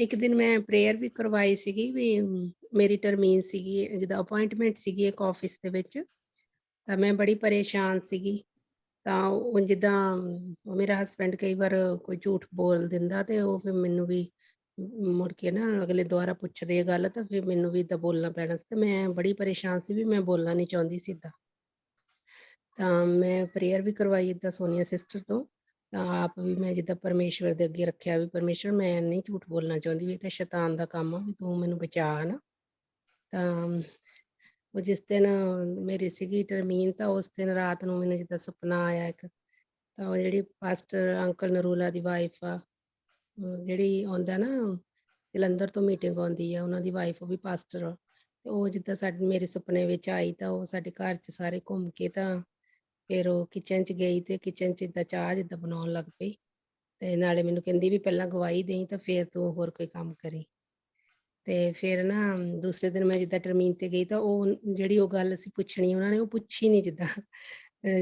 ਇੱਕ ਦਿਨ ਮੈਂ ਪ੍ਰੇਅਰ ਵੀ ਕਰਵਾਈ ਸੀਗੀ ਵੀ ਮੇਰੀ ਟਰਮੀਨ ਸੀਗੀ ਜਿੱਦਾਂ ਅਪਾਇੰਟਮੈਂਟ ਸੀਗੀ ਇੱਕ ਆਫਿਸ ਦੇ ਵਿੱਚ, ਤਾਂ ਮੈਂ ਬੜੀ ਪਰੇਸ਼ਾਨ ਸੀਗੀ। ਤਾਂ ਉਹ ਜਿੱਦਾਂ ਮੇਰਾ ਹਸਬੈਂਡ ਕਈ ਵਾਰ ਕੋਈ ਝੂਠ ਬੋਲ ਦਿੰਦਾ ਤੇ ਉਹ ਫਿਰ ਮੈਨੂੰ ਵੀ ਮੁੜ ਕੇ ਨਾ ਅਗਲੇ ਦੁਬਾਰਾ ਪੁੱਛਦੇ ਆ ਗੱਲ ਤਾਂ ਫਿਰ ਮੈਨੂੰ ਵੀ ਏਦਾਂ ਬੋਲਣਾ ਪੈਣਾ ਸੀ ਤੇ ਮੈਂ ਬੜੀ ਪਰੇਸ਼ਾਨ ਸੀ ਵੀ ਮੈਂ ਬੋਲਣਾ ਨਹੀਂ ਚਾਹੁੰਦੀ ਸੀ ਏਦਾਂ। ਤਾਂ ਮੈਂ ਪ੍ਰੇਅਰ ਵੀ ਕਰਵਾਈ ਏਦਾਂ ਸੋਨੀਆ ਸਿਸਟਰ ਤੋਂ, ਤਾਂ ਆਪ ਵੀ ਮੈਂ ਜਿੱਦਾਂ ਪਰਮੇਸ਼ਵਰ ਦੇ ਅੱਗੇ ਰੱਖਿਆ ਵੀ ਪਰਮੇਸ਼ਵਰ ਮੈਂ ਨਹੀਂ ਝੂਠ ਬੋਲਣਾ ਚਾਹੁੰਦੀ ਵੀ ਇਹ ਤਾਂ ਸ਼ੈਤਾਨ ਦਾ ਕੰਮ ਆ ਵੀ ਤੂੰ ਮੈਨੂੰ ਬਚਾ ਨਾ। ਤਾਂ ਉਹ ਜਿਸ ਦਿਨ ਮੇਰੀ ਸੀਗੀ ਟਰਮੀਨ ਤਾਂ ਉਸ ਦਿਨ ਰਾਤ ਨੂੰ ਮੈਨੂੰ ਜਿੱਦਾਂ ਸੁਪਨਾ ਆਇਆ ਇੱਕ, ਤਾਂ ਉਹ ਜਿਹੜੀ ਪਾਸਟਰ ਅੰਕਲ ਨਰੂਲਾ ਦੀ ਵਾਈਫ ਆ, ਜਿਹੜੀ ਆਉਂਦਾ ਨਾ ਜਲੰਧਰ ਤੋਂ ਮੀਟਿੰਗ ਆਉਂਦੀ ਆ, ਉਹਨਾਂ ਦੀ ਵਾਈਫ ਉਹ ਵੀ ਪਾਸਟਰ ਆ। ਤੇ ਉਹ ਜਿੱਦਾਂ ਸਾਡੇ ਮੇਰੇ ਸੁਪਨੇ ਵਿੱਚ ਆਈ ਤਾਂ ਉਹ ਸਾਡੇ ਘਰ 'ਚ ਸਾਰੇ ਘੁੰਮ ਕੇ ਤਾਂ ਫਿਰ ਉਹ ਕਿਚਨ 'ਚ ਗਈ ਤੇ ਕਿਚਨ 'ਚ ਜਿੱਦਾਂ ਚਾਹ ਜਿੱਦਾਂ ਬਣਾਉਣ ਲੱਗ ਪਈ ਤੇ ਨਾਲੇ ਮੈਨੂੰ ਕਹਿੰਦੀ ਵੀ ਪਹਿਲਾਂ ਗਵਾਹੀ ਦੇਈ ਤਾਂ ਫਿਰ ਤੂੰ ਹੋਰ ਕੋਈ ਕੰਮ ਕਰੀ। ਤੇ ਫਿਰ ਨਾ ਦੂਸਰੇ ਦਿਨ ਮੈਂ ਜਿੱਦਾਂ ਟਰਮੀਨ ਤੇ ਗਈ ਤਾਂ ਉਹ ਜਿਹੜੀ ਉਹ ਗੱਲ ਅਸੀਂ ਪੁੱਛਣੀ ਉਹਨਾਂ ਨੇ ਉਹ ਪੁੱਛੀ ਨਹੀਂ ਜਿੱਦਾਂ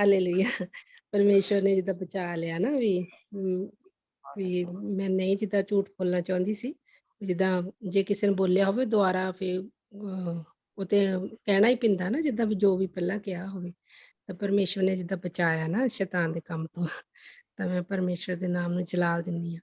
ਹਾਲੇਲੂਇਆ। ਪਰਮੇਸ਼ਵਰ ਨੇ ਜਿੱਦਾਂ ਬਚਾ ਲਿਆ ਨਾ ਵੀ ਮੈਂ ਨਹੀਂ ਜਿੱਦਾਂ ਝੂਠ ਬੋਲਣਾ ਚਾਹੁੰਦੀ ਸੀ। ਜਿੱਦਾਂ ਜੇ ਕਿਸੇ ਨੇ ਬੋਲਿਆ ਹੋਵੇ ਦੁਬਾਰਾ ਫਿਰ ਉਹ ਤੇ ਕਹਿਣਾ ਹੀ ਪੈਂਦਾ ਨਾ ਜਿੱਦਾਂ ਵੀ ਜੋ ਵੀ ਪਹਿਲਾਂ ਕਿਹਾ ਹੋਵੇ। ਤਾਂ ਪਰਮੇਸ਼ਵਰ ਨੇ ਜਿੱਦਾਂ ਬਚਾਇਆ ਨਾ ਸ਼ੈਤਾਨ ਦੇ ਕੰਮ ਤੋਂ, ਤਾਂ ਮੈਂ ਪਰਮੇਸ਼ਵਰ ਦੇ ਨਾਮ ਨੂੰ ਜਲਾਲ ਦਿੰਦੀ ਹਾਂ।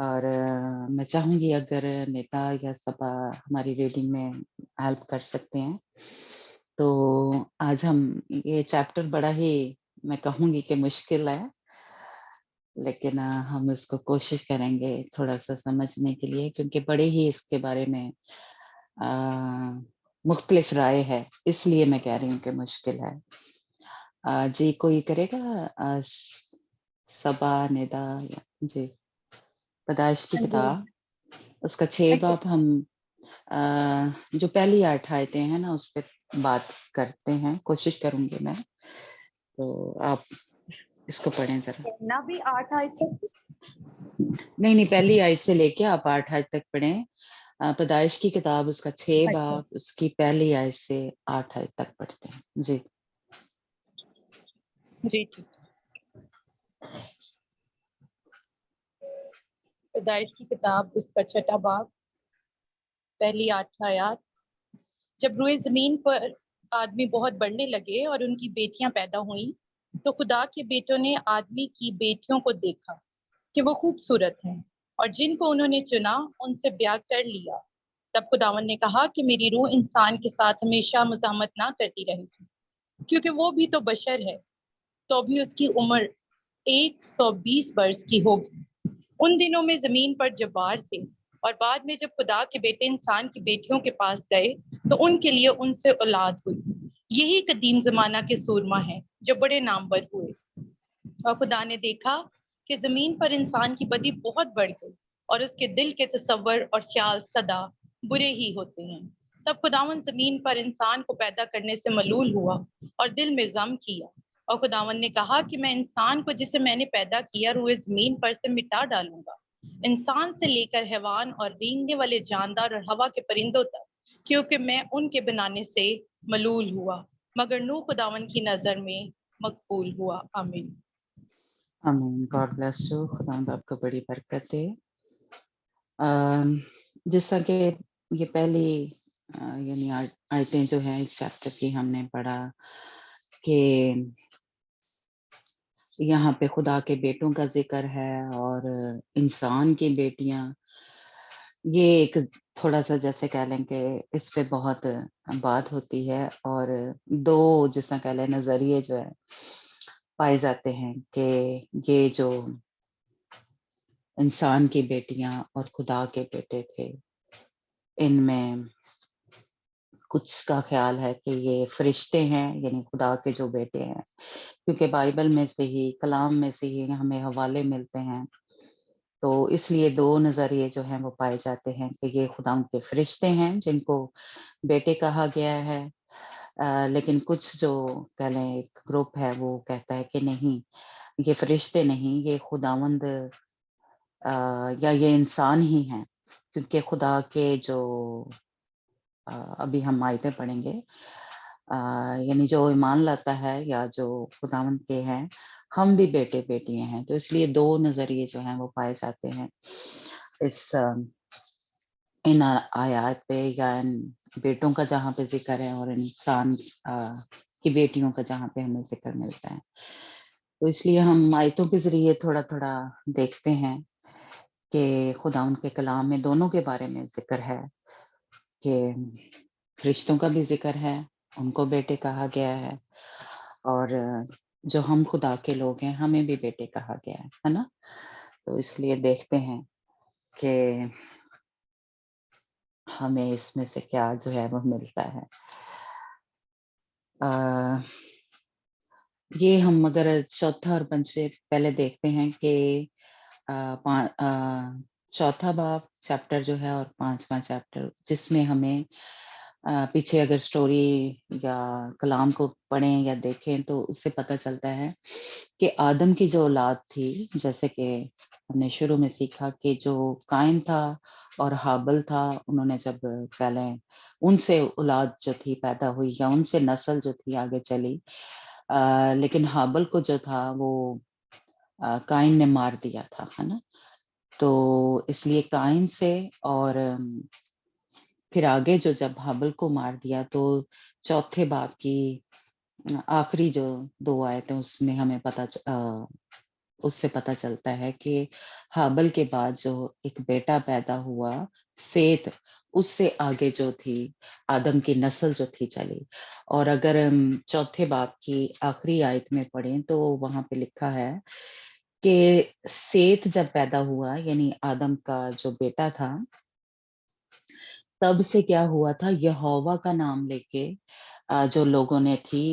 اور میں چاہوں گی اگر نیتا یا سبا ہماری ریڈنگ میں ہیلپ کر سکتے ہیں تو آج ہم یہ چیپٹر بڑا ہی میں کہوں گی کہ مشکل ہے، لیکن ہم اس کو کوشش کریں گے تھوڑا سا سمجھنے کے لیے، کیونکہ بڑے ہی اس کے بارے میں مختلف رائے ہے، اس لیے میں کہہ رہی ہوں کہ مشکل ہے۔ جی کوئی کرے گا سبا ندا؟ جی پیدائش کی ہاں جی، کتاب اس کا 6 ہاں جی، باب ہم جو پہلی 8 آیتیں ہیں نا اس پہ بات کرتے ہیں، کوشش کروں گی میں، تو آپ اس کو پڑھیں ذرا۔ نہ بھی 8 آیت تک؟ نہیں پہلی آیت سے لے کے آپ 8 آیت تک پڑھیں۔ پیدائش کی کتاب اس کا 6 اچھا، باب اس کی پہلی آیت سے 8 آیت تک پڑھتے ہیں۔ جی جی ٹھیک۔ پیدائش کی کتاب اس کا 6 باب پہلی 8 آیات۔ جب روئے زمین پر آدمی بہت بڑھنے لگے اور ان کی بیٹیاں پیدا ہوئیں تو خدا کے بیٹوں نے آدمی کی بیٹیوں کو دیکھا کہ وہ خوبصورت ہیں، اور جن کو انہوں نے چنا ان سے بیاہ کر لیا۔ تب خداوند نے کہا کہ میری روح انسان کے ساتھ ہمیشہ مزاحمت نہ کرتی رہے گی، کیونکہ وہ بھی تو بشر ہے، تو بھی اس کی عمر 120 برس کی ہوگی۔ ان دنوں میں زمین پر جبار تھے، اور بعد میں جب خدا کے بیٹے انسان کی بیٹیوں کے پاس گئے تو ان کے لیے ان سے اولاد ہوئی۔ یہی قدیم زمانہ کے سورما ہیں جو بڑے نامور ہوئے۔ اور خدا نے دیکھا کہ زمین پر انسان کی بدی بہت بڑھ گئی، اور اس کے دل کے تصور اور خیال سدا برے ہی ہوتے ہیں۔ تب خداوند زمین پر انسان کو پیدا کرنے سے ملول ہوا اور دل میں غم کیا، اور خداوند نے کہا کہ میں انسان کو جسے میں نے پیدا کیا روئے زمین پر سے مٹا ڈالوں گا، انسان سے لے کر حیوان اور رینگنے والے جاندار اور ہوا کے پرندوں تک، کیونکہ میں ان کے بنانے سے ملول ہوا۔ مگر نوح خداوند کی نظر میں مقبول ہوا۔ آمین۔ آمین۔ گاڈ بلیس یو، خداوند آپ کو بڑی برکت دے۔ جس طرح کہ یہ پہلی یعنی آیتیں جو ہیں اس چیپٹر کی ہم نے پڑھا کہ یہاں پہ خدا کے بیٹوں کا ذکر ہے اور انسان کی بیٹیاں، یہ ایک تھوڑا سا جیسے کہہ لیں کہ اس پہ بہت بات ہوتی ہے، اور دو جس طرح کہہ لیں نظریے جو ہے پائے جاتے ہیں کہ یہ جو انسان کی بیٹیاں اور خدا کے بیٹے تھے ان میں کچھ کا خیال ہے کہ یہ فرشتے ہیں، یعنی خدا کے جو بیٹے ہیں، کیونکہ بائبل میں سے ہی کلام میں سے ہی ہمیں حوالے ملتے ہیں، تو اس لیے دو نظریے جو ہیں وہ پائے جاتے ہیں کہ یہ خدا کے فرشتے ہیں جن کو بیٹے کہا گیا ہے، لیکن کچھ جو کہہ لیں ایک گروپ ہے وہ کہتا ہے کہ نہیں، یہ فرشتے نہیں، یہ خداوند یا یہ انسان ہی ہیں، کیونکہ خدا کے جو ابھی ہم آیتیں پڑھیں گے، یعنی جو ایمان لاتا ہے یا جو خداوند کے ہیں، ہم بھی بیٹے بیٹیاں ہیں، تو اس لیے دو نظریے جو ہیں وہ پائے جاتے ہیں اس ان آیات پہ، یا ان بیٹوں کا جہاں پہ ذکر ہے اور انسان کی بیٹیوں کا جہاں پہ ہمیں ذکر ملتا ہے، تو اس لیے ہم آیتوں کے ذریعے تھوڑا تھوڑا دیکھتے ہیں کہ خدا ان کے کلام میں دونوں کے بارے میں ذکر ہے کہ فرشتوں کا بھی ذکر ہے، ان کو بیٹے کہا گیا ہے، اور جو ہم خدا کے لوگ ہیں ہمیں بھی بیٹے کہا گیا ہے نا، تو اس لیے دیکھتے ہیں کہ ہمیں اس میں سے کیا جو ہے وہ ملتا ہے۔ یہ ہم اگر چوتھا اور پنجویں پہلے دیکھتے ہیں کہ چوتھا باب چیپٹر جو ہے اور پانچواں چیپٹر، جس میں ہمیں پیچھے اگر سٹوری یا کلام کو پڑھیں یا دیکھیں تو اس سے پتہ چلتا ہے کہ آدم کی جو اولاد تھی، جیسے کہ ہم نے شروع میں سیکھا کہ جو قائن تھا اور حابل تھا، انہوں نے جب کہہ لیں ان سے اولاد جو تھی پیدا ہوئی یا ان سے نسل جو تھی آگے چلی، لیکن حابل کو جو تھا وہ قائن نے مار دیا تھا، ہے نا، تو اس لیے قائن سے اور پھر آگے جو جب حابل کو مار دیا تو چوتھے باب کی آخری جو 2 آیتیں اس میں ہمیں اس سے پتہ چلتا ہے کہ ہابل کے بعد جو ایک بیٹا پیدا ہوا سیت، اس سے آگے جو تھی آدم کی نسل جو تھی چلی. اور اگر ہم چوتھے باب کی آخری آیت میں پڑھیں تو وہاں پہ لکھا ہے کہ سیت جب پیدا ہوا یعنی آدم کا جو بیٹا تھا، تب سے کیا ہوا تھا، یہوہ کا نام لے کے جو لوگوں نے تھی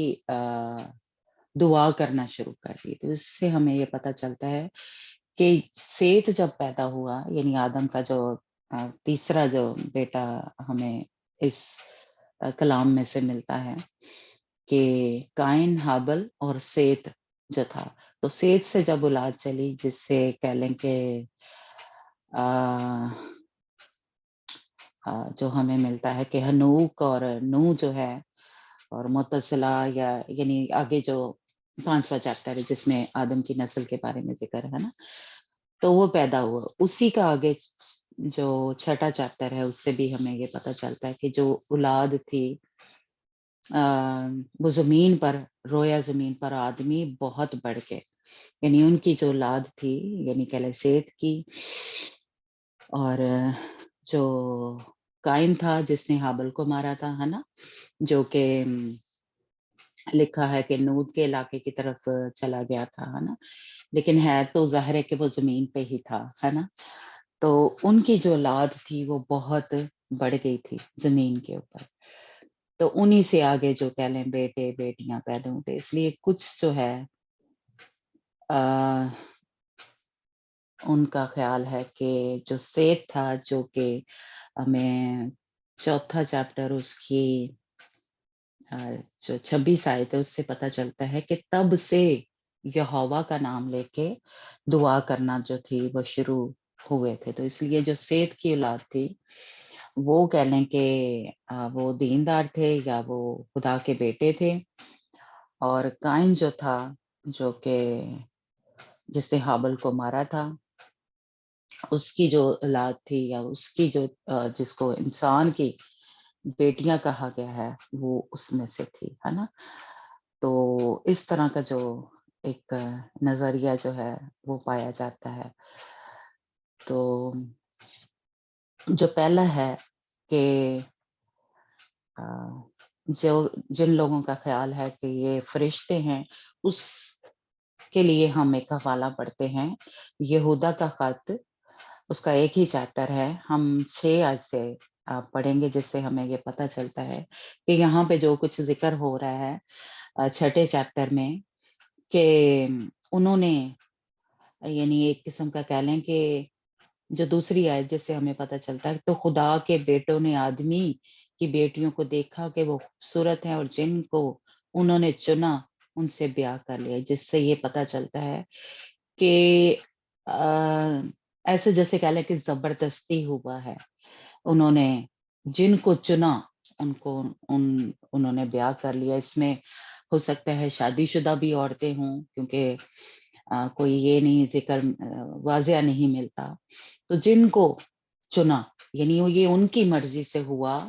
دعا کرنا شروع کر دی. تو اس سے ہمیں یہ پتہ چلتا ہے کہ سیت جب پیدا ہوا یعنی آدم کا جو تیسرا جو بیٹا ہمیں اس کلام میں سے ملتا ہے کہ قائن، ہابل اور سیت جو تھا. تو سیت سے جب اولاد چلی، جس سے کہہ لیں کہ جو ہمیں ملتا ہے کہ ہنوک اور نو جو ہے اور متصلہ یا یعنی آگے جو 5واں چیپٹر ہے جس میں آدم کی نسل کے بارے میں ذکر ہے نا، تو وہ پیدا ہوا. اسی کا آگے جو 6واں چیپٹر ہے اس سے بھی ہمیں یہ پتہ چلتا ہے کہ جو اولاد تھی وہ زمین پر رویا زمین پر آدمی بہت بڑھ کے، یعنی ان کی جو اولاد تھی یعنی کہہ لیں سیت کی، اور جو قائن تھا جس نے ہابل کو مارا تھا ہے نا، جو کہ لکھا ہے کہ نود کے علاقے کی طرف چلا گیا تھا ہے نا، لیکن ہے تو ظاہر ہے کہ وہ زمین پہ ہی تھا ہے نا. تو ان کی جو اولاد تھی وہ بہت بڑھ گئی تھی زمین کے اوپر. تو انہی سے آگے جو کہہ لیں بیٹے بیٹیاں پیدا ہوتے. اس لیے کچھ جو ہے ان کا خیال ہے کہ جو سیت تھا، جو کہ ہمیں 4واں چیپٹر اس کی جو 26 آیت ہے اس سے پتہ چلتا ہے کہ تب سے یہوہ کا نام لے کے دعا کرنا جو تھی وہ شروع ہوئے تھے. تو اس لیے جو سیت کی اولاد تھی وہ کہہ لیں کہ وہ دیندار تھے یا وہ خدا کے بیٹے تھے. اور قائن جو تھا، جو کہ جس نے ہابل کو مارا تھا، اس کی جو اولاد تھی یا اس کی جو جس کو انسان کی بیٹیاں کہا گیا ہے وہ اس میں سے تھی ہے نا. تو اس طرح کا جو ایک نظریہ جو ہے وہ پایا جاتا ہے. تو جو پہلا ہے کہ جو جن لوگوں کا خیال ہے کہ یہ فرشتے ہیں، اس کے لیے ہم ایک حوالہ پڑھتے ہیں یہودا کا خط، اس کا ایک ہی چیپٹر ہے. ہم 6 آج سے پڑھیں گے جس سے ہمیں یہ پتہ چلتا ہے کہ یہاں پہ جو کچھ ذکر ہو رہا ہے 6 چیپٹر میں، کہ انہوں نے یعنی ایک قسم کا کہہ لیں کہ جو دوسری آیت جس سے ہمیں پتہ چلتا ہے تو خدا کے بیٹوں نے آدمی کی بیٹیوں کو دیکھا کہ وہ خوبصورت ہیں اور جن کو انہوں نے چنا ان سے بیاہ کر لیا. جس سے یہ پتہ چلتا ہے کہ ایسے جیسے کہہ لیں کہ زبردستی ہوا ہے. انہوں نے جن کو چنا ان کو انہوں نے بیاہ کر لیا. اس میں ہو سکتا ہے شادی شدہ بھی عورتیں ہوں، کیونکہ کوئی یہ نہیں ذکر واضح نہیں ملتا. تو جن کو چنا یعنی یہ ان کی مرضی سے ہوا،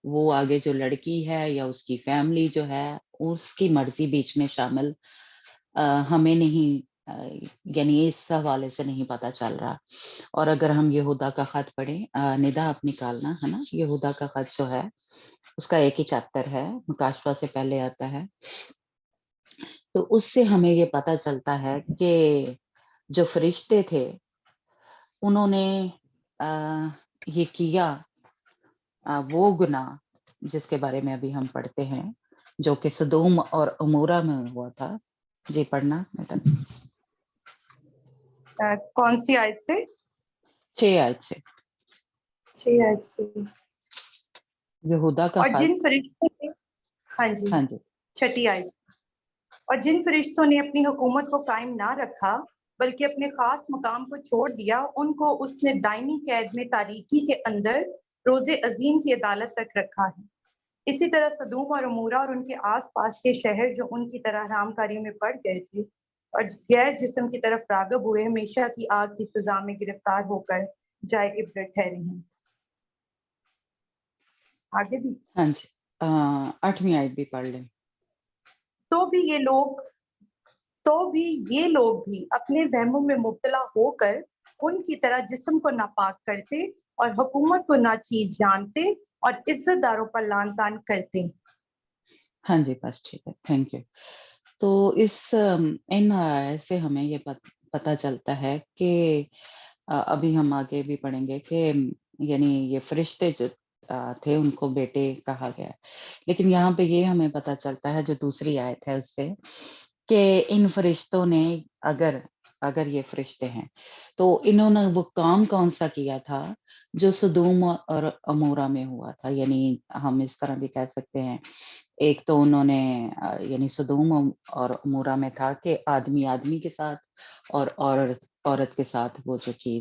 وہ آگے جو لڑکی ہے یا اس کی فیملی جو ہے اس کی مرضی بیچ میں شامل ہمیں نہیں یعنی اس حوالے سے نہیں پتہ چل رہا. اور اگر ہم یہودا کا خط پڑھیں، ندا آپ نکالنا ہے نا، یہودا کا خط جو ہے اس کا ایک ہی چیپٹر ہے، مکاشفہ سے پہلے آتا ہے. تو اس سے ہمیں یہ پتہ چلتا ہے کہ جو فرشتے تھے انہوں نے یہ کیا وہ گناہ جس کے بارے میں ابھی ہم پڑھتے ہیں، جو کہ سدوم اور عمورہ میں ہوا تھا. جی پڑھنا میڈم. کون سی آیت سے؟ 6 آیت سے 6 آیت سے. یہودا کا اور خط. جن فرشتوں نے، ہاں جی، ہاں جی 6 آیت. اور جن فرشتوں نے اپنی حکومت کو قائم نہ رکھا بلکہ اپنے خاص مقام کو چھوڑ دیا، ان کو اس نے دائمی قید میں تاریکی کے اندر روز عظیم کی عدالت تک رکھا ہے. اسی طرح سدوم اور عمورہ اور ان کے آس پاس کے شہر جو ان کی طرح حرام کاریوں میں پڑ گئے تھے اور غیر جسم کی طرف راغب ہوئے، ہمیشہ کی آگ کی سزا میں گرفتار ہو کر جائے عبرت ٹھہرے ہیں. آگے بھی ہاں جی 8ویں آیت بھی پڑھ لیں. تو بھی یہ لوگ تو بھی یہ لوگ بھی اپنے وہموں میں مبتلا ہو کر ان کی طرح جسم کو ناپاک کرتے اور حکومت کو ناچیز جانتے اور عزت داروں پر لعن طعن کرتے. ہاں جی بس ٹھیک ہے، تھینک یو. تو اس ان آیت سے ہمیں یہ پتہ چلتا ہے کہ ابھی ہم آگے بھی پڑھیں گے کہ یعنی یہ فرشتے جو تھے ان کو بیٹے کہا گیا ہے. لیکن یہاں پہ یہ ہمیں پتہ چلتا ہے جو دوسری آیت ہے اس سے کہ ان فرشتوں نے اگر یہ فرشتے ہیں تو انہوں نے وہ کام کون سا کیا تھا جو سدوم اور عمورہ میں ہوا تھا. یعنی ہم اس طرح بھی کہہ سکتے ہیں، ایک تو انہوں نے یعنی سدوم اور عمورہ میں تھا کہ آدمی آدمی کے ساتھ اور عورت کے ساتھ وہ جو کہ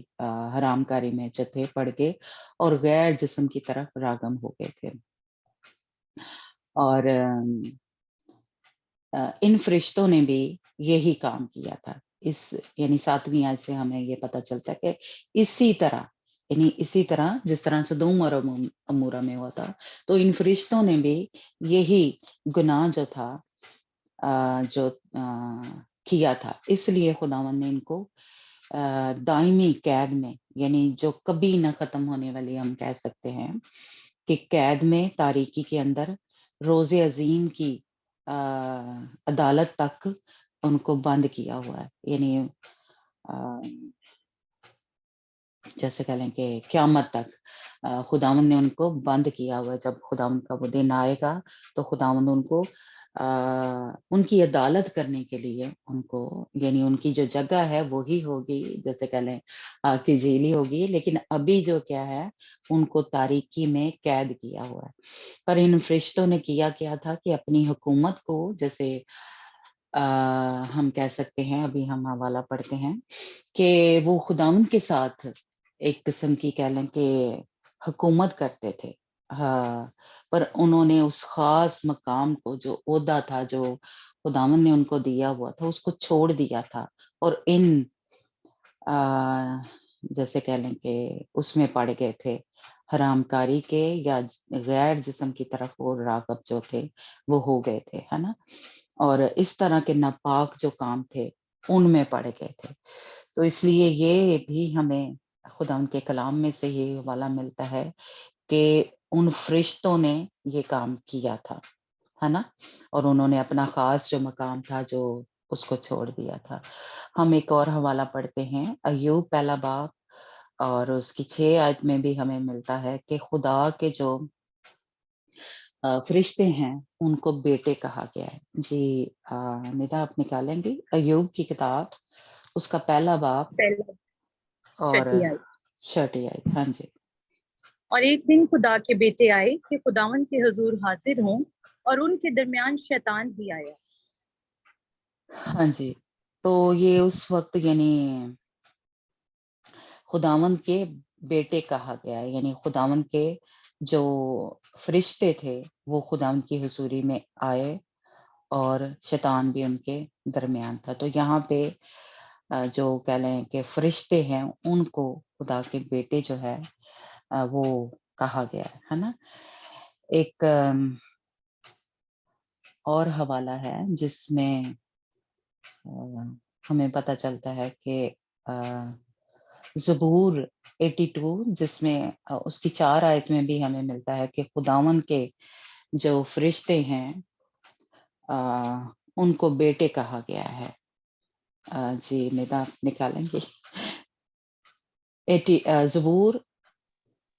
حرام کاری میں چتھے پڑ گئے اور غیر جسم کی طرف راغم ہو گئے تھے. اور ان فرشتوں نے بھی یہی کام کیا تھا. اس یعنی 7ویں آیت سے ہمیں یہ پتہ چلتا ہے کہ اسی طرح جس طرح سدوم اور عمورہ میں ہوا تھا تو ان فرشتوں نے بھی یہی گناہ جو تھا جو کیا تھا. اس لیے خداوند نے ان کو دائمی قید میں، یعنی جو کبھی نہ ختم ہونے والی ہم کہہ سکتے ہیں کہ قید میں، تاریکی کے اندر روز عظیم کی عدالت تک ان کو بند کیا ہوا ہے. یعنی جیسے کہہ لیں کہ قیامت تک خداوند نے ان کو بند کیا ہوا ہے. جب خداوند کا وہ دن آئے گا تو خداوند ان کو ان کی عدالت کرنے کے لیے ان کو، یعنی ان کی جو جگہ ہے وہی ہوگی، جیسے کہہ لیں آگ کی جھیلی ہوگی. لیکن ابھی جو کیا ہے ان کو تاریکی میں قید کیا ہوا ہے. پر ان فرشتوں نے کیا تھا کہ اپنی حکومت کو، جیسے ہم کہہ سکتے ہیں، ابھی ہم حوالہ پڑھتے ہیں کہ وہ خداوند کے ساتھ ایک قسم کی کہہ لیں کہ حکومت کرتے تھے. ہاں، پر انہوں نے اس خاص مقام کو، جو عہدہ تھا جو خداوند نے ان کو دیا ہوا تھا، اس کو چھوڑ دیا تھا اور جیسے کہہ لیں کہ اس میں پڑ گئے تھے حرام کاری کے، یا غیر جسم کی طرف وہ راغب جو تھے وہ ہو گئے تھے، ہے نا. اور اس طرح کے ناپاک جو کام تھے ان میں پڑ گئے تھے. تو اس لیے یہ بھی ہمیں خدا ان کے کلام میں سے یہ حوالہ ملتا ہے کہ ان فرشتوں نے یہ کام کیا تھا، ہے نا. اور انہوں نے اپنا خاص جو مقام تھا جو اس کو چھوڑ دیا تھا. ہم ایک اور حوالہ پڑھتے ہیں، ایوب پہلا باب اور اس کی 6 آیت میں بھی ہمیں ملتا ہے کہ خدا کے جو فرشتے ہیں ان کو بیٹے کہا گیا ہے. جی ندا آپ نکالیں گے ایوب کی کتاب، اس کا پہلا باب پہلا اور چھٹی آئی. 6 آیت. ہاں جی. اور ایک دن خدا کے بیٹے آئے کہ خداوند کے حضور حاضر ہوں، اور ان کے درمیان شیطان بھی آیا. ہاں جی. تو یہ اس وقت یعنی خداوند کے بیٹے کہا گیا ہے. یعنی خداوند کے جو فرشتے تھے وہ خداوند کی حضوری میں آئے اور شیطان بھی ان کے درمیان تھا. تو یہاں پہ جو کہہ لیں کہ فرشتے ہیں ان کو خدا کے بیٹے جو ہے وہ کہا گیا ہے نا. ایک اور حوالہ ہے جس میں ہمیں پتہ چلتا ہے کہ زبور 82 جس میں اس کی 4 آیت میں بھی ہمیں ملتا ہے کہ خداوند کے جو فرشتے ہیں ان کو بیٹے کہا گیا ہے. جی ندا نکالیں گے. زبور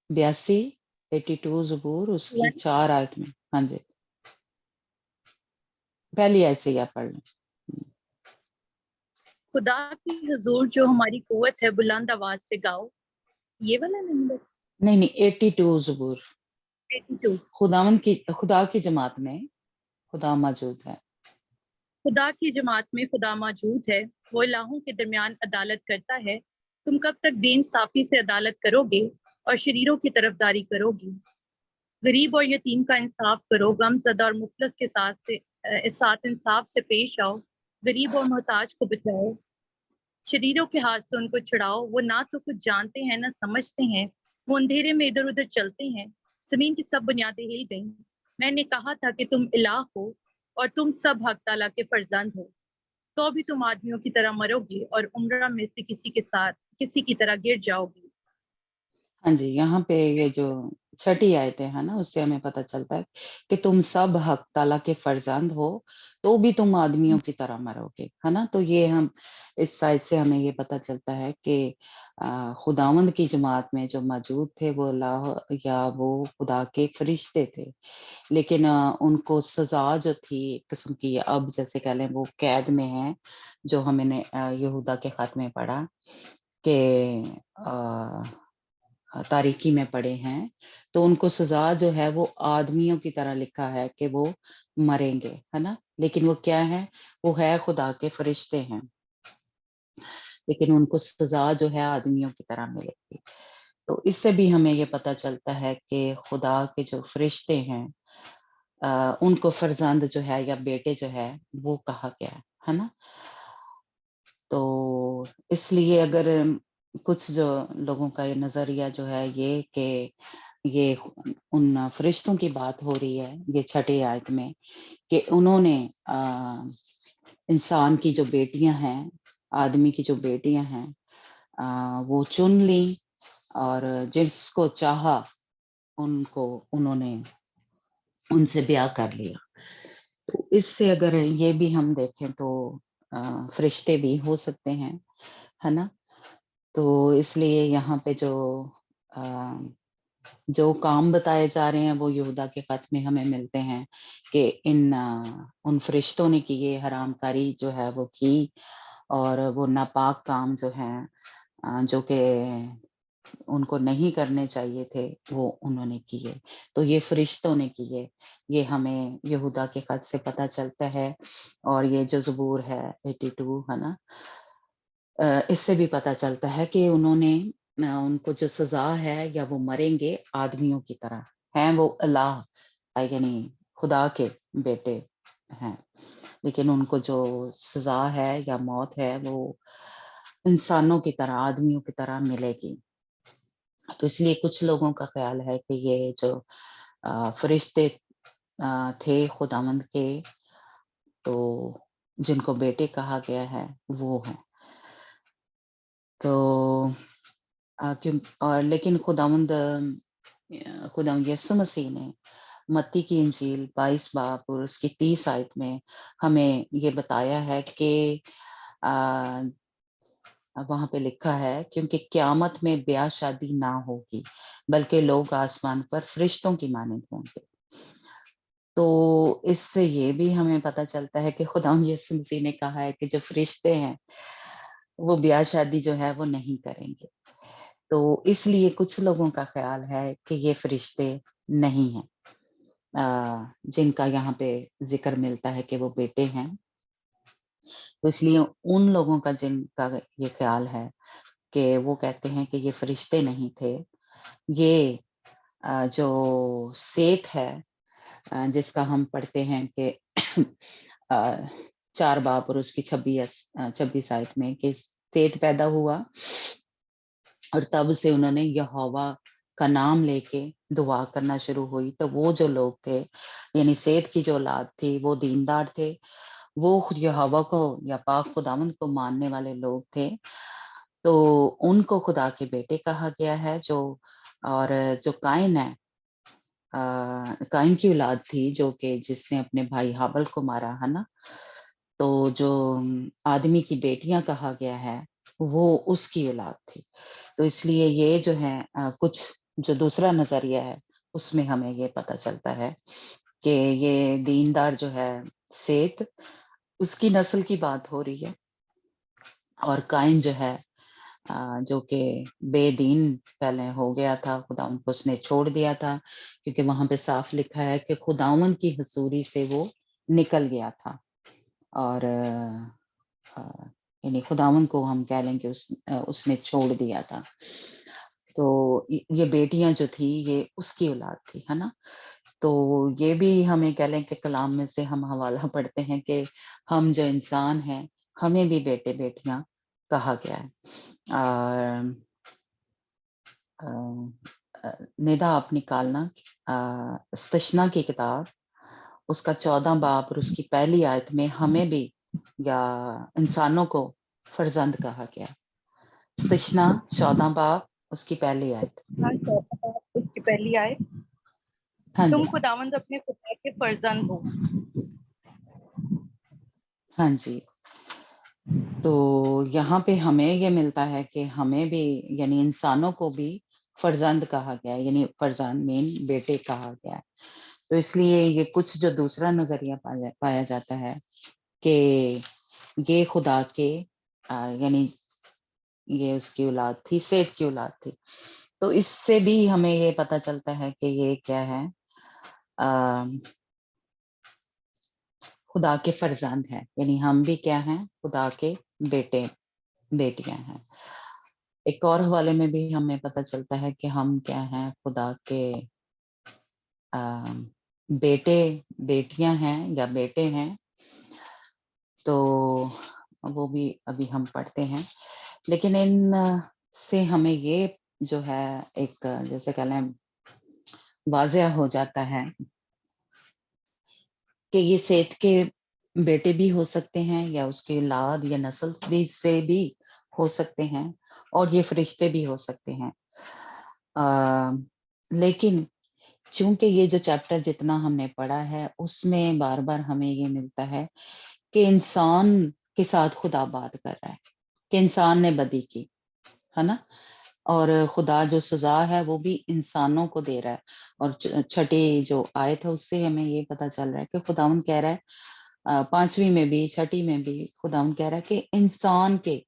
82 زبور اس کی 4 آیت میں. ہاں جی، پہلی آیت سے یا پڑھ لیں. خدا کی حضور جو ہماری قوت ہے بلند آواز سے گاؤ. یہ والا نمبر نہیں 82 زبور. 82. خدا کی جماعت میں خدا موجود ہے. خدا کی جماعت میں خدا موجود ہے، وہ الہوں کے درمیان عدالت کرتا ہے. تم کب تک بے انصافی سے عدالت کرو گے اور شریروں کی طرفداری کرو گی؟ غریب اور یتیم کا انصاف کرو، غم زدہ اور مفلس کے ساتھ انصاف سے پیش آؤ. غریب اور محتاج کو بچاؤ، شریروں کے ہاتھ سے ان کو چھڑاؤ. وہ نہ تو کچھ جانتے ہیں نہ سمجھتے ہیں، وہ اندھیرے میں ادھر ادھر چلتے ہیں. زمین کی سب بنیادیں ہل گئیں. میں نے کہا تھا کہ تم الہ ہو اور تم سب حق تعالیٰ کے فرزند ہو. تو بھی تم آدمیوں کی طرح مرو گے اور عمرہ میں سے کسی کے ساتھ کسی کی طرح گر جاؤ گے۔ ہاں جی، یہاں پہ یہ جو چھٹی آیتیں ہے نا، اس سے ہمیں پتہ چلتا ہے کہ تم سب حق تعالیٰ کے فرزند ہو تو بھی تم آدمیوں کی طرح مرو گے، ہے نا؟ تو یہ ہم اس سائڈ سے ہمیں یہ پتہ چلتا ہے کہ خداوند کی جماعت میں جو موجود تھے وہ اللہ یا وہ خدا کے فرشتے تھے، لیکن ان کو سزا جو تھی ایک قسم کی، اب جیسے کہہ لیں وہ قید میں ہیں، جو ہم نے یہودا کے خط میں پڑھا کہ تاریکی میں پڑے ہیں، تو ان کو سزا جو ہے وہ آدمیوں کی طرح لکھا ہے کہ وہ مریں گے، ہے نا؟ لیکن وہ کیا ہے؟ وہ ہے خدا کے فرشتے ہیں، لیکن ان کو سزا جو ہے آدمیوں کی طرح ملے گی۔ تو اس سے بھی ہمیں یہ پتہ چلتا ہے کہ خدا کے جو فرشتے ہیں ان کو فرزند جو ہے یا بیٹے جو ہے وہ کہا گیا ہے نا؟ تو اس لیے اگر کچھ جو لوگوں کا یہ نظریہ جو ہے یہ کہ یہ ان فرشتوں کی بات ہو رہی ہے یہ چھٹی آیت میں کہ انہوں نے انسان کی جو بیٹیاں ہیں، آدمی کی جو بیٹیاں ہیں وہ چن لی اور جس کو چاہا ان کو انہوں نے ان سے بیاہ کر لیا۔ تو اس سے اگر یہ بھی ہم دیکھیں تو فرشتے بھی ہو سکتے ہیں، ہے نا؟ تو اس لیے یہاں پہ جو کام بتائے جا رہے ہیں وہ یہودا کے خط میں ہمیں ملتے ہیں کہ ان فرشتوں نے کی یہ حرام کاری جو ہے وہ کی، اور وہ ناپاک کام جو ہیں جو کہ ان کو نہیں کرنے چاہیے تھے وہ انہوں نے کیے، تو یہ فرشتوں نے کیے، یہ ہمیں یہودا کے خط سے پتہ چلتا ہے۔ اور یہ جو زبور ہے 82 ہے نا، اس سے بھی پتہ چلتا ہے کہ انہوں نے ان کو جو سزا ہے یا وہ مریں گے آدمیوں کی طرح، ہیں وہ اللہ یعنی خدا کے بیٹے ہیں، لیکن ان کو جو سزا ہے یا موت ہے وہ انسانوں کی طرح آدمیوں کی طرح ملے گی۔ تو اس لیے کچھ لوگوں کا خیال ہے کہ یہ جو فرشتے تھے خداوند کے، تو جن کو بیٹے کہا گیا ہے وہ ہیں۔ تو اور لیکن خداوند یسوع مسیح نے متی کی انجیل 22 باب اور اس کی 30 آیت میں ہمیں یہ بتایا ہے کہ وہاں پہ لکھا ہے کیونکہ قیامت میں بیاہ شادی نہ ہوگی بلکہ لوگ آسمان پر فرشتوں کی مانند ہوں گے۔ تو اس سے یہ بھی ہمیں پتہ چلتا ہے کہ خداوند یسوع مسیح نے کہا ہے کہ جو فرشتے ہیں وہ بیاہ شادی جو ہے وہ نہیں کریں گے۔ تو اس لیے کچھ لوگوں کا خیال ہے کہ یہ فرشتے نہیں ہیں جن کا یہاں پہ ذکر ملتا ہے کہ وہ بیٹے ہیں۔ تو اس لیے ان لوگوں کا جن کا یہ خیال ہے کہ وہ کہتے ہیں کہ یہ فرشتے نہیں تھے، یہ جو سیت ہے جس کا ہم پڑھتے ہیں کہ 4 باب اور اس کی 26 آیت میں کہ سیت پیدا ہوا اور تب سے انہوں نے یہوہ کا نام لے کے دعا کرنا شروع ہوئی، تو وہ جو لوگ تھے یعنی سیت کی جو اولاد تھی وہ دیندار تھے، وہ یہوہ کو یا پاک خداوند کو ماننے والے لوگ تھے، تو ان کو خدا کے بیٹے کہا گیا ہے۔ اور جو قائن ہے قائن کی اولاد تھی جو کہ جس نے اپنے بھائی حابل کو مارا ہے نا، تو جو آدمی کی بیٹیاں کہا گیا ہے وہ اس کی اولاد تھی۔ تو اس لیے یہ جو ہے کچھ جو دوسرا نظریہ ہے اس میں ہمیں یہ پتہ چلتا ہے کہ یہ دیندار جو ہے سیت اس کی نسل کی بات ہو رہی ہے، اور قائن جو ہے جو کہ بے دین پہلے ہو گیا تھا، خداوند کو اس نے چھوڑ دیا تھا کیونکہ وہاں پہ صاف لکھا ہے کہ خداوند کی حضوری سے وہ نکل گیا تھا، اور یعنی خداوند کو ہم کہہ لیں کہ اس نے چھوڑ دیا تھا۔ تو یہ بیٹیاں جو تھی یہ اس کی اولاد تھی ہے نا۔ تو یہ بھی ہمیں کہہ لیں کہ کلام میں سے ہم حوالہ پڑھتے ہیں کہ ہم جو انسان ہیں ہمیں بھی بیٹے بیٹیاں کہا گیا ہے۔ ندا آپ نکالنا استثنا کی کتاب اس کا 14 باب اور اس کی پہلی آیت میں ہمیں بھی یا انسانوں کو فرزند کہا گیا. استثنا 14 باب اس کی پہلی آیت. اس کی پہلی آئے ہاں تم جی خداوند اپنے خدا کے فرزند ہو. ہاں جی. تو یہاں پہ ہمیں یہ ملتا ہے کہ ہمیں بھی یعنی انسانوں کو بھی فرزند کہا گیا ہے، یعنی فرزند مین بیٹے کہا گیا ہے. تو اس لیے یہ کچھ جو دوسرا نظریہ پایا جاتا ہے کہ یہ خدا کے یعنی یہ اس کی اولاد تھی، سیت کی اولاد تھی. تو اس سے بھی ہمیں یہ پتہ چلتا ہے کہ یہ کیا ہے، خدا کے فرزند ہیں، یعنی ہم بھی کیا ہیں، خدا کے بیٹے بیٹیاں ہیں. ایک اور حوالے میں بھی ہمیں پتہ چلتا ہے کہ ہم کیا ہیں، خدا کے بیٹے بیٹیاں ہیں یا بیٹے ہیں. تو وہ بھی ابھی ہم پڑھتے ہیں، لیکن ان سے ہمیں یہ جو ہے ایک جیسے کہ لیں واضح ہو جاتا ہے کہ یہ سیت کے بیٹے بھی ہو سکتے ہیں یا اس کی اولاد یا نسل بھی سے بھی ہو سکتے ہیں، اور یہ فرشتے بھی ہو سکتے ہیں. لیکن چونکہ یہ جو چیپٹر جتنا ہم نے پڑھا ہے اس میں بار بار ہمیں یہ ملتا ہے کہ انسان کے ساتھ خدا بات کر رہا ہے کہ انسان نے بدی کی ہے نا، اور خدا جو سزا ہے وہ بھی انسانوں کو دے رہا ہے. اور چھٹی جو آیت ہے اس سے ہمیں یہ پتہ چل رہا ہے کہ خداوند کہہ رہا ہے، 5ویں میں بھی چھٹی میں بھی خداوند کہہ رہا ہے کہ انسان کے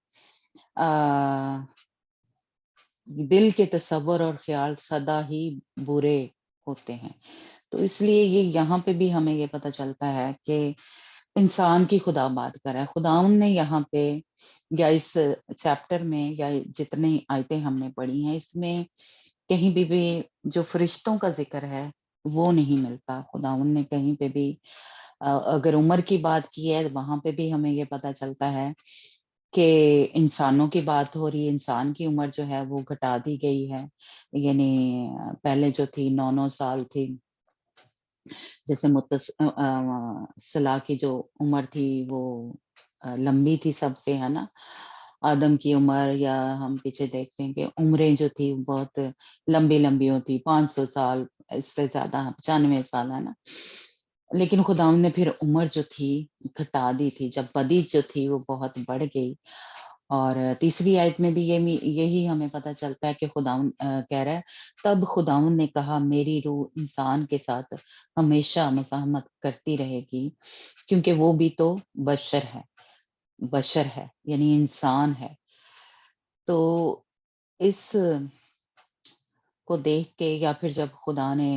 دل کے تصور اور خیال سدا ہی برے ہوتے ہیں. تو اس لیے یہ یہاں پہ بھی ہمیں یہ پتہ چلتا ہے کہ انسان کی خدا بات کر رہا ہے. خداوند نے یہاں پہ یا اس چیپٹر میں یا جتنی آیتیں ہم نے پڑھی ہیں اس میں کہیں بھی جو فرشتوں کا ذکر ہے وہ نہیں ملتا. خداوند نے کہیں پہ بھی اگر عمر کی بات کی ہے وہاں پہ بھی ہمیں یہ پتہ چلتا ہے کہ انسانوں کی بات ہو رہی ہے، انسان کی عمر جو ہے وہ گھٹا دی گئی ہے، یعنی پہلے جو تھی 9 سال تھی، جیسے صلاح کی جو عمر تھی وہ لمبی تھی سب سے ہے نا. آدم کی عمر یا ہم پیچھے دیکھتے ہیں کہ عمریں جو تھی بہت لمبی لمبی ہوتی، 500 سال اس سے زیادہ 95 سال ہے نا. لیکن خداوند نے پھر عمر جو تھی گھٹا دی تھی جب بدی جو تھی وہ بہت بڑھ گئی. اور تیسری آیت میں بھی یہی ہمیں پتہ چلتا ہے کہ خداوند کہہ رہا ہے تب خداوند نے کہا میری روح انسان کے ساتھ ہمیشہ مزاحمت کرتی رہے گی کیونکہ وہ بھی تو بشر ہے یعنی انسان ہے. تو اس کو دیکھ کے یا پھر جب خدا نے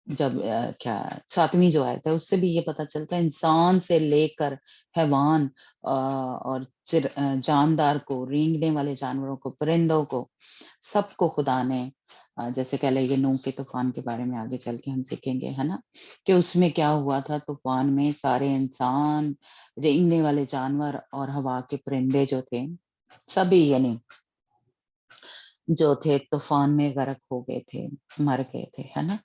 جب کیا 7ویں جو آیت ہے اس سے بھی یہ پتہ چلتا ہے انسان سے لے کر حیوان اور جاندار کو، رینگنے والے جانوروں کو، پرندوں کو، سب کو خدا نے جیسے کہہ لے یہ نوح کے طوفان کے بارے میں آگے چل کے ہم سیکھیں گے ہے نا کہ اس میں کیا ہوا تھا. طوفان میں سارے انسان، رینگنے والے جانور اور ہوا کے پرندے جو تھے سبھی یعنی جو تھے طوفان میں غرق ہو گئے تھے، مر گئے تھے ہے نا.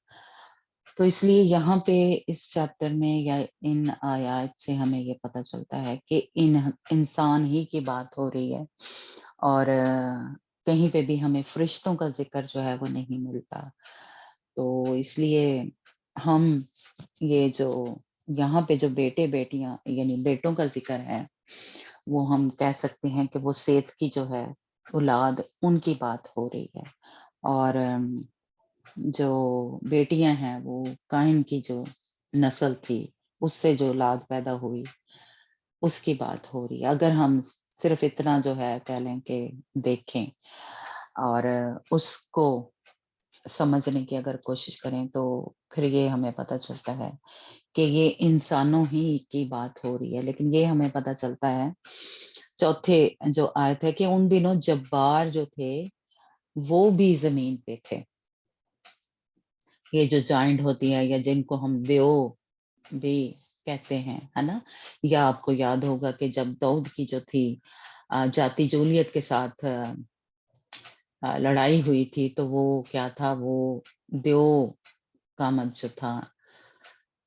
تو اس لیے یہاں پہ اس چیپٹر میں یا ان آیات سے ہمیں یہ پتہ چلتا ہے کہ انسان ہی کی بات ہو رہی ہے، اور کہیں پہ بھی ہمیں فرشتوں کا ذکر جو ہے وہ نہیں ملتا. تو اس لیے ہم یہ جو یہاں پہ جو بیٹے بیٹیاں یعنی بیٹوں کا ذکر ہے وہ ہم کہہ سکتے ہیں کہ وہ سیت کی جو ہے اولاد ان کی بات ہو رہی ہے، اور جو بیٹیاں ہیں وہ کائن کی جو نسل تھی اس سے جو اولاد پیدا ہوئی اس کی بات ہو رہی ہے. اگر ہم صرف اتنا جو ہے کہہ لیں کہ دیکھیں اور اس کو سمجھنے کی اگر کوشش کریں تو پھر یہ ہمیں پتہ چلتا ہے کہ یہ انسانوں ہی کی بات ہو رہی ہے. لیکن یہ ہمیں پتہ چلتا ہے چوتھے جو آیت ہے کہ ان دنوں جبار جو تھے وہ بھی زمین پہ تھے. یہ جو جائنٹ ہوتی ہے یا جن کو ہم دیو بھی کہتے ہیں ہے نا، یا آپ کو یاد ہوگا کہ جب داؤد کی جو تھی جاتی جولیت کے ساتھ لڑائی ہوئی تھی تو وہ کیا تھا، وہ دیو کا مت جو تھا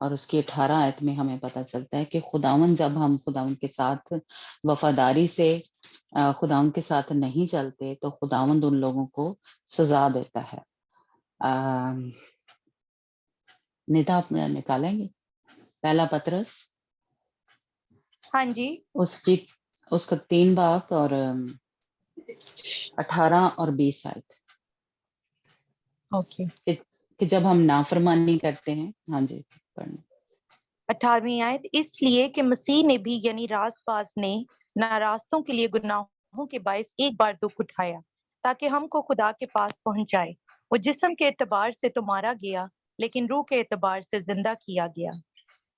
اور اس کی 18 آیت میں ہمیں پتہ چلتا ہے کہ خداوند جب ہم خداوند کے ساتھ وفاداری سے خداوند کے ساتھ نہیں چلتے تو خداوند ان لوگوں کو سزا دیتا ہے. نیتا آپ نکالیں گے پہلا پطرس ہاں جی. اس کا 3 باب اور 18 اور 20 آیت اوکے. کہ جب ہم نافرمانی کرتے ہیں. ہاں جی پڑھیں. 18ویں آیت، اس لیے کہ مسیح نے بھی یعنی راست باز نے ناراستوں کے لیے گناہوں کے باعث ایک بار دکھ اٹھایا تاکہ ہم کو خدا کے پاس پہنچائے. وہ جسم کے اعتبار سے تو مارا گیا لیکن روح کے اعتبار سے زندہ کیا گیا.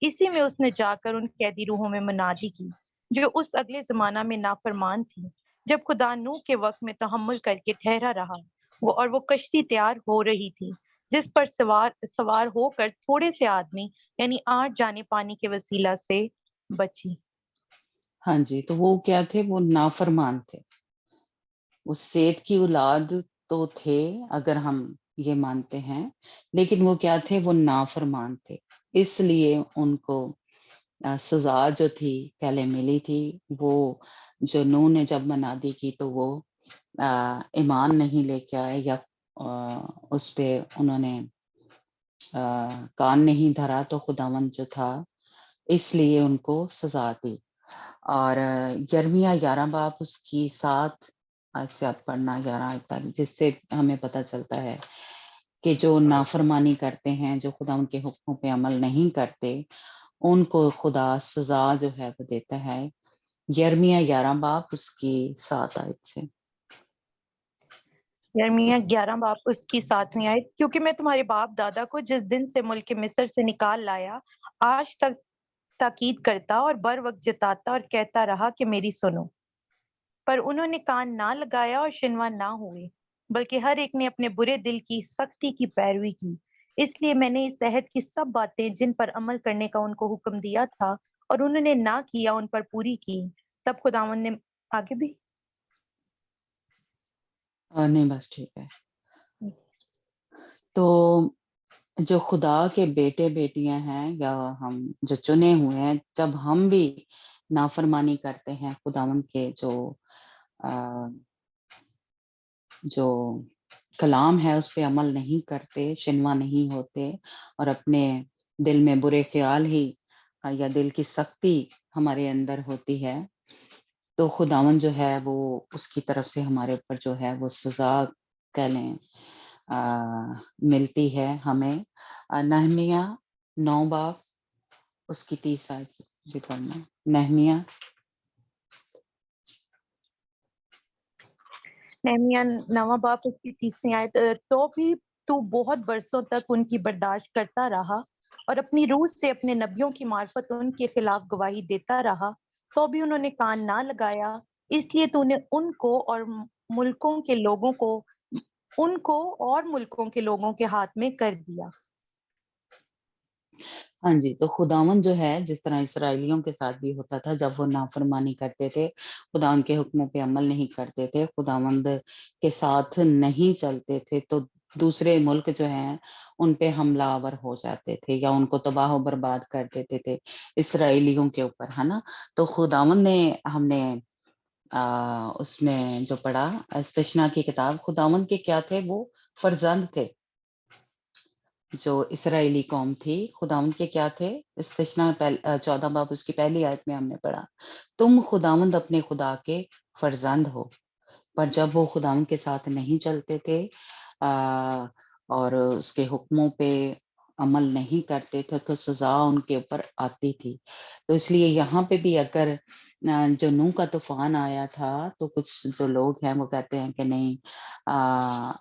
اسی میں اس نے جا کر ان قیدی روحوں میں منادی کی جو اس اگلے زمانہ میں نافرمان تھی، جب خدا نوح کے وقت میں تحمل کر کے ٹھہرا رہا وہ کشتی تیار ہو رہی تھی جس پر سوار ہو کر تھوڑے سے آدمی یعنی 8 جانے پانی کے وسیلہ سے بچی. ہاں جی، تو وہ کیا تھے؟ وہ نافرمان تھے. وہ سیت کی اولاد تو تھے اگر ہم یہ مانتے ہیں، لیکن وہ کیا تھے؟ وہ نافرمان تھے. اس لیے ان کو سزا جو تھی پہلے ملی تھی. وہ جو نوح نے جب منادی کی تو وہ ایمان نہیں لے کے آئے یا اس پہ انہوں نے کان نہیں دھرا تو خداوند جو تھا اس لیے ان کو سزا دی. اور یرمیہ 11 باب اس کی 7 آیت سے آپ پڑھنا 11 آیت تک، جس سے ہمیں پتہ چلتا ہے کہ جو نافرمانی کرتے ہیں، جو خدا ان کے حکموں پہ عمل نہیں کرتے، ان کو خدا سزا جو ہے وہ دیتا ہے. یرمیہ 11 باب اس کی 7 آیت سے. یرمیہ 11 باب اس کی 7ویں آیت، کیونکہ میں تمہارے باپ دادا کو جس دن سے ملک مصر سے نکال لایا آج تک تاکید کرتا اور بر وقت جتاتا اور کہتا رہا کہ میری سنو، پر انہوں نے کان نہ لگایا اور شنوا نہ ہوئے، بلکہ ہر ایک نے اپنے برے دل کی سختی کی پیروی کی. اس لیے میں نے اس عہد کی سب باتیں جن پر عمل کرنے کا ان کو حکم دیا تھا اور انہوں نے نہ کیا ان پر پوری کی. تب خداوند نے آگے بھی نہیں بس ٹھیک ہے. تو جو خدا کے بیٹے بیٹیاں ہیں یا ہم جو چنے ہوئے ہیں، جب ہم بھی نافرمانی کرتے ہیں خداوند کے جو کلام ہے اس پہ عمل نہیں کرتے، شنوا نہیں ہوتے اور اپنے دل میں برے خیال ہی یا دل کی سختی ہمارے اندر ہوتی ہے، تو خداوند جو ہے وہ اس کی طرف سے ہمارے اوپر جو ہے وہ سزا کہہ لیں ملتی ہے ہمیں. نہمیہ 9 باب اس کی 30 آیت بھی پڑھنا. نہمیہ نہمیہ 9 باب اس کی 30ویں آیت، تو بھی تو بہت برسوں تک ان کی برداشت کرتا رہا اور اپنی روح سے اپنے نبیوں کی معرفت ان کے خلاف گواہی دیتا رہا، تو بھی انہوں نے کان نہ لگایا. اس لیے تو نے ان کو اور ملکوں کے لوگوں کے ہاتھ میں کر دیا. ہاں جی، تو خداوند جو ہے جس طرح اسرائیلیوں کے ساتھ بھی ہوتا تھا جب وہ نافرمانی کرتے تھے، خدا ان کے حکموں پہ عمل نہیں کرتے تھے، خداوند کے ساتھ نہیں چلتے تھے، تو دوسرے ملک جو ہیں ان پہ حملہ آور ہو جاتے تھے یا ان کو تباہ و برباد کر دیتے تھے اسرائیلیوں کے اوپر، ہے نا. تو خداوند نے ہم نے اس میں جو پڑھا استثنا کی کتاب، خداوند کے کیا تھے؟ وہ فرزند تھے. جو اسرائیلی قوم تھی خداوند کے کیا تھے؟ استثنا 14 باب اس کی پہلی آیت میں ہم نے پڑھا، تم خداوند اپنے خدا کے فرزند ہو. پر جب وہ خداوند کے ساتھ نہیں چلتے تھے اور اس کے حکموں پہ عمل نہیں کرتے تھے تو سزا ان کے اوپر آتی تھی. تو اس لیے یہاں پہ بھی اگر جو نوح کا طوفان آیا تھا تو کچھ جو لوگ ہیں وہ کہتے ہیں کہ نہیں،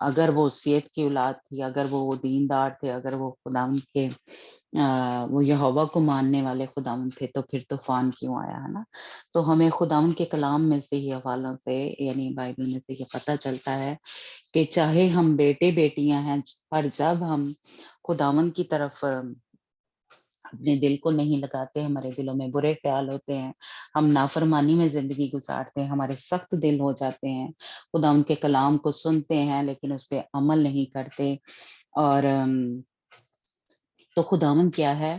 اگر وہ سیت کی اولاد تھی، اگر وہ دیندار تھے، اگر وہ خداوند کے وہ یہوہ کو ماننے والے خداوند تھے تو پھر طوفان کیوں آیا، ہے نا. تو ہمیں خداوند کے کلام میں سے ہی حوالوں سے یعنی بائبل میں سے یہ پتہ چلتا ہے کہ چاہے ہم بیٹے بیٹیاں ہیں، پر جب ہم خداوند کی طرف اپنے دل کو نہیں لگاتے، ہمارے دلوں میں برے خیال ہوتے ہیں، ہم نافرمانی میں زندگی گزارتے ہیں، ہمارے سخت دل ہو جاتے ہیں، خدا ان کے کلام کو سنتے ہیں لیکن اس پہ عمل نہیں کرتے، اور تو خداوند کیا ہے؟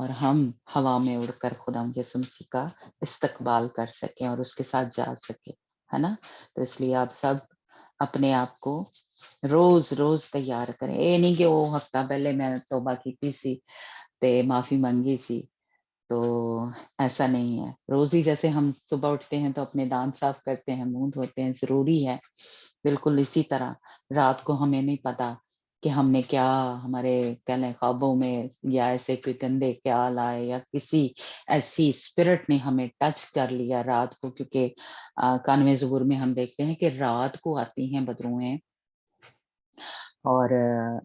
اور ہم ہوا میں اڑ کر خداوند یسوع مسیح کا استقبال کر سکیں اور اس کے ساتھ جا سکیں، ہے نا؟ تو اس لیے آپ سب اپنے آپ کو روز تیار کریں. یہ نہیں کہ وہ ہفتہ پہلے میں توبہ کی سی تے معافی مانگی سی، تو ایسا نہیں ہے. روز ہی جیسے ہم صبح اٹھتے ہیں تو اپنے دانت صاف کرتے ہیں، منہ دھوتے ہیں، ضروری ہے. بالکل اسی طرح رات کو ہمیں نہیں پتا کہ ہم نے کیا ہمارے کہہ لیں خوابوں میں یا ایسے کوئی گندے خیال آئے یا کسی ایسی اسپرٹ نے ہمیں ٹچ کر لیا رات کو، کیونکہ کانویں زبور میں ہم دیکھتے ہیں کہ رات کو آتی ہیں بدروہیں اور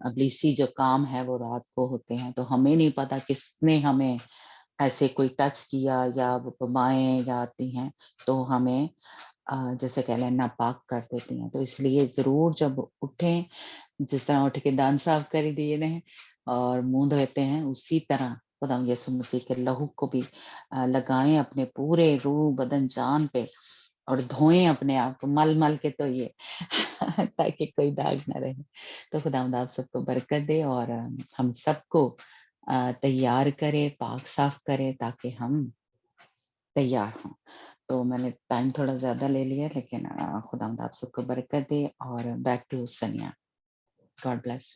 ابلیسی جو کام ہے وہ رات کو ہوتے ہیں. تو ہمیں نہیں پتا کس نے ہمیں ایسے کوئی ٹچ کیا یا وہ وبائیں یا آتی ہیں تو ہمیں جیسے کہہ لیں ناپاک کر دیتی ہیں. تو اس لیے ضرور جب اٹھیں، جس طرح اٹھ کے دانت صاف کر دیے ہیں اور منہ دھوتے ہیں، اسی طرح خدا یسوع مسیح کے لہو کو بھی لگائیں اپنے پورے روح بدن جان پہ اور دھوئیں اپنے آپ کو مل کے تو یہ تاکہ کوئی داغ نہ رہے. تو خداوند آپ سب کو برکت دے اور ہم سب کو تیار کرے، پاک صاف کرے تاکہ ہم تیار ہوں. تو میں نے ٹائم تھوڑا زیادہ لے لیا، لیکن خداوند آپ سب کو برکت دے. اور بیک ٹو سنیا. God bless.